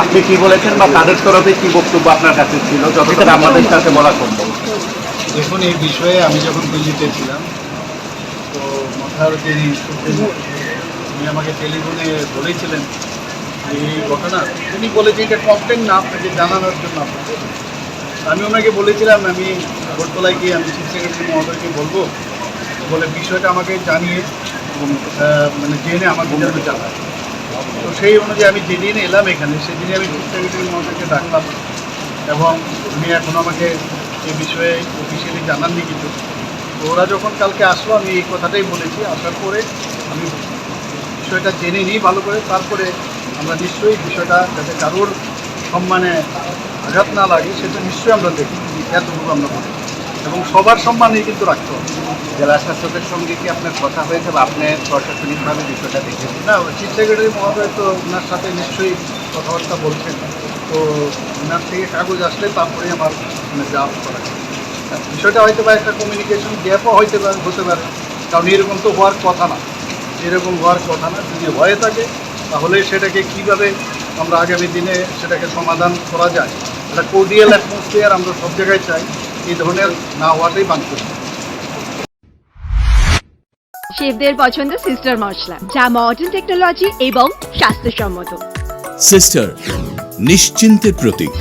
আপনি কি বলেছেন বা তাদের তরফে কি বক্তব্য আপনার কাছে ছিল যতটা আমাদের সাথে বলা সম্ভব? দেখুন, এই বিষয়ে আমি যখন দিল্লিতে ছিলাম, তো মাথার যিনি উনি আমাকে টেলিফোনে বলেছিলেন যে এই ঘটনা, উনি বলেছেন এটা কমপ্লেন না, আপনাকে জানানোর জন্য আপনাকে। আমি ওনাকে বলেছিলাম আমি আগরতলায় গিয়ে আমি চিফ সেক্রেটারি মহোদয়কে বলবো, বলে বিষয়টা আমাকে জানিয়ে এবং মানে জেনে আমাকে যেন জানায়। তো সেই অনুযায়ী আমি যেদিন এলাম এখানে, সেদিনই আমি চিফ সেক্রেটারি মহোদয়কে ডাকলাম এবং উনি এখন আমাকে এই বিষয়ে অফিসিয়ালি জানাননি কিছু। তো ওরা যখন কালকে আসলো আমি এই কথাটাই বলেছি, আসার পরে আমি বিষয়টা জেনে নিই ভালো করে, তারপরে আমরা নিশ্চয়ই বিষয়টা যাতে কারোর সম্মানে আঘাত না লাগে সেটা নিশ্চয়ই আমরা দেখি, এতটুকু আমরা বলি এবং সবার সম্মানেই কিন্তু রাখতে হবে। জেলা শাসকের সঙ্গে কি আপনার কথা হয়েছে বা আপনি প্রশাসনিকভাবে বিষয়টা দেখেছেন? না, চিফ সেক্রেটারি মহোদয় তো ওনার সাথে নিশ্চয়ই কথাবার্তা বলছেন, তো ওনার থেকে কাগজ আসলে তারপরে আমার মানে যা করা যায়। বিষয়টা হয়তো বা একটা কমিউনিকেশন গ্যাপও হতে পারে, কারণ এরকম তো হওয়ার কথা না, এরকম হওয়ার কথা না। যদি হয়ে থাকে তাহলে সেটাকে কীভাবে আমরা আগামী দিনে সেটাকে সমাধান করা যায়, একটা কোর্ডিয়াল অ্যাটমসফিয়ার আমরা সব জায়গায় চাই, এই ধরনের না হওয়াটাই বাঞ্ছনীয়। শেফদের পছন্দ সিস্টার মশলা, যা মডার্ন টেকনোলজি এবং স্বাস্থ্যসম্মত। সিস্টার, নিশ্চিন্তের প্রতীক।